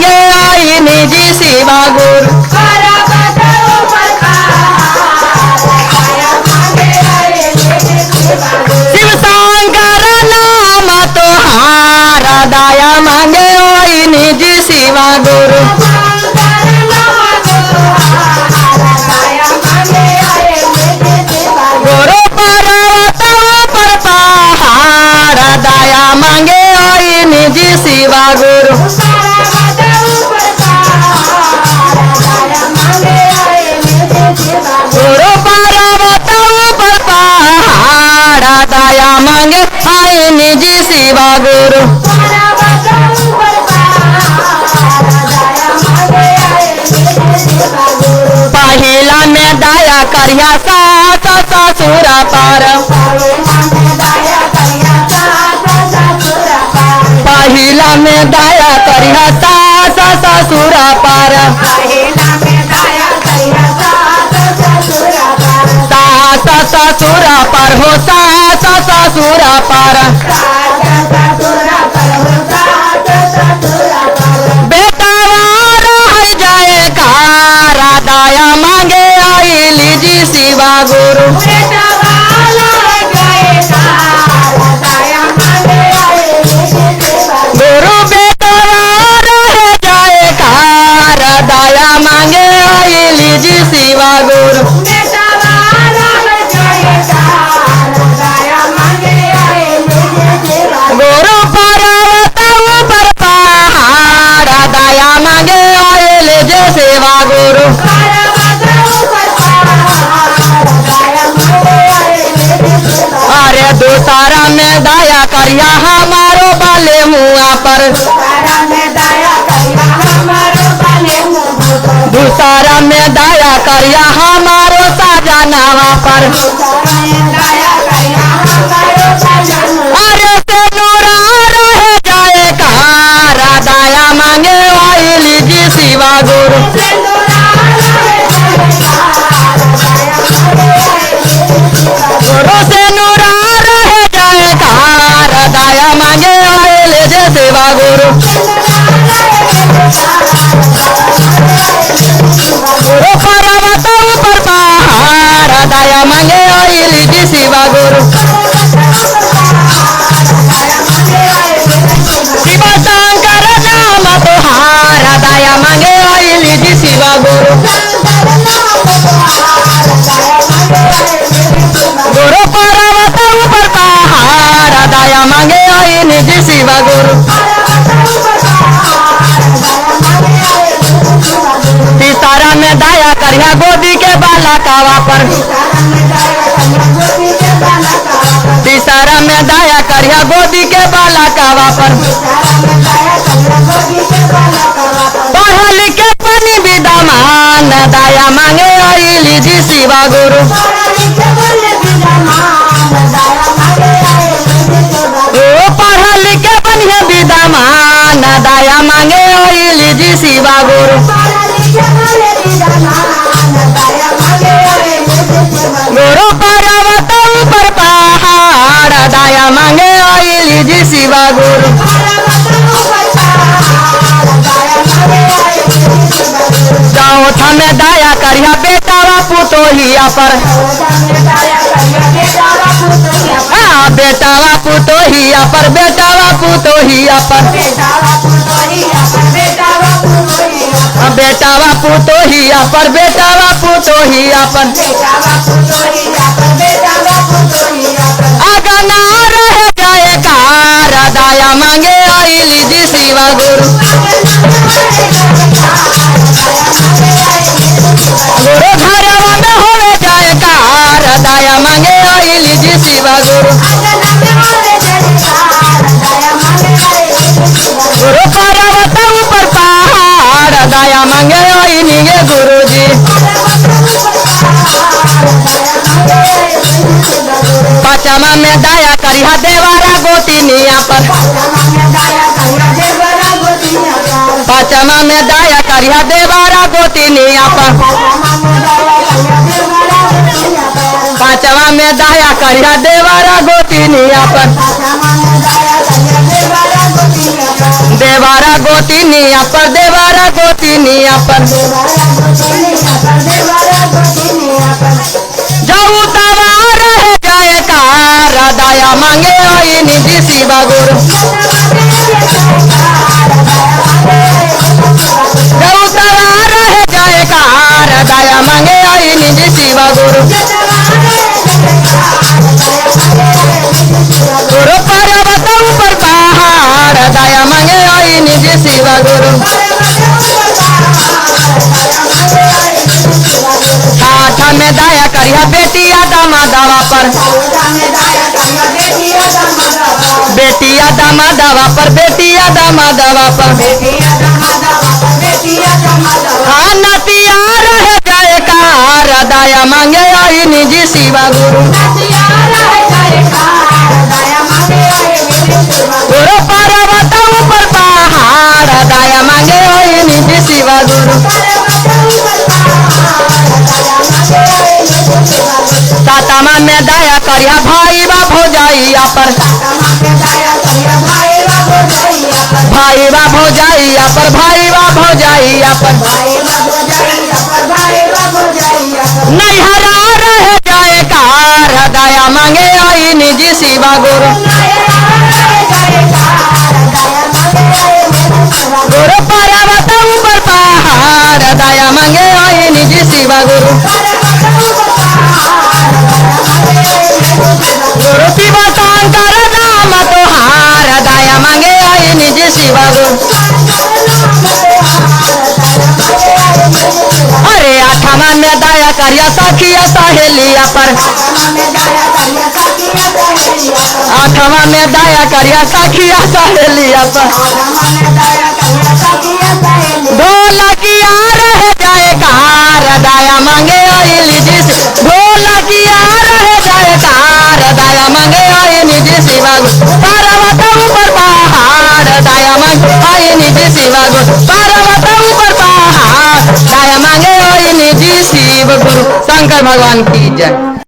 मांगे आई निजी शिवा गुरु शिव शंकर नाम तोहारा दया मांगे आई निजी शिवा गुरु गुरु पर्वत पर पहाड़ दया मांगे आई निजी शिवा गुरु गुरु पर्वत पर पहाड़ दया मांगे आई निजी शिवा गुरु पहिला में दया करिया सास ससुर पर पहिला में दया करिया सास ससुर पर सास ससुर पर हो सास ससुर पर दया मांगे आई लीजी शिवा गुरु गुरु बेटवा रह जाए कार दया मांगे आई लीजी शिवा गुरु गुरु पर्वत पर पहाड़ दया मांगे आई लीजी शिवा गुरु अरे दूसरा में दया करिया हमारो बाले मुआ पर दूसरा में दया करिया हमारो साजनावा पर अरे से नूरा रह जाए कार दया मांगे आई लीजी शिवा गुरु गुरु से नूरा रह जाए कार दया मांगे आई लीजी शिवा गुरु गुरु पर्वत पर पहाड़ दया मांगे आई लीजी शिवा गुरु शिव शंकर नाम तोहारा दया मांगे आई लीजी शिवा गुरु गुरु पर्वत पर पहाड़ दया मांगे आई निजी शिवा गुरु तीसरा में दया करिया गोदी के बाला कावा पर तीसरा में दया करिया गोदी के बाला कावा पर पढ़ लिख के पनी विद्यमान दया मांगे आई लीजी शिवा गुरु पढ़ लिख के बनिए विद्यमान दया मांगे आई लीजी शिवा गुरु गुरु पर्वत पर पहाड़ दया मांगे आई लीजी शिवा गुरु चौथा में दया करिया बेटावा पुतोहिया पर बेटावा पुतोहिया पर बेटावा पुतोहिया पर बेटावा पुतोहिया पर बेटावा पुतोहिया पर अगना रह जाए कार दया मांगे आई लीजी शिवा गुरु गुरु घरवा में हो जाए कार दया मांगे आई लीजी शिवा गुरु गुरु पर्वत पर पहाड़ दया मांगे आई निगे गुरु जी पाचमा में दया करिया देवारा गोतिनिया पर पाचमा में दया करिया देवारा गोतिनिया पर पाचवा में दया करिया देवारा गोतिनिया पर देवारा गोतिनिया पर देवारा गोतिनिया पर जाऊ तवा रह जाए कार दया मांगे आई निजी शिवा गुरु जाऊ तवा रह जाए कार दया मांगे आई निजी शिवा गुरु गुरु पर्वत ऊपर पहाड़ दया मांगे आई निजी शिवा गुरु हाथ में दया करिया बेटिया दामादावा पर बेटिया दामादावा पर बेटिया दामादावा पर हाँ नतिया रह जाए कार दया मांगे आई निजी शिवा गुरु गुरु पर्वत ऊपर पहाड़ दया मांगे आई निजी शिवा गुरु सातमा में दया करिया भाई बा भौजाइया पर भाई बा भौजाइया पर भाई बा भौजाइया पर नैहरा रह जाए कार दया मांगे आई निजी शिवा गुरु गुरु पर्वत ऊपर पहाड़ दया मांगे आई निजी शिवा गुरु गुरु शिव शंकर नाम तुहार दया मांगे आई निजी शिवा गुरु अरे आठवा में दया करिया सखिया सहेलिया पर आठवा में दया करिया सखिया सहेलिया पर ढोलकिया रह जाए कार दया मांगे आई निजी ढोलकिया रह जाए कार दया मांगे आई निजी शिवा गुरु पर्वत ऊपर पहाड़ दया मांगे आई निजी शिवा गुरु पर्वत ऊपर पहाड़ दया मांगे आई निजी शिव गुरु शंकर भगवान की जय।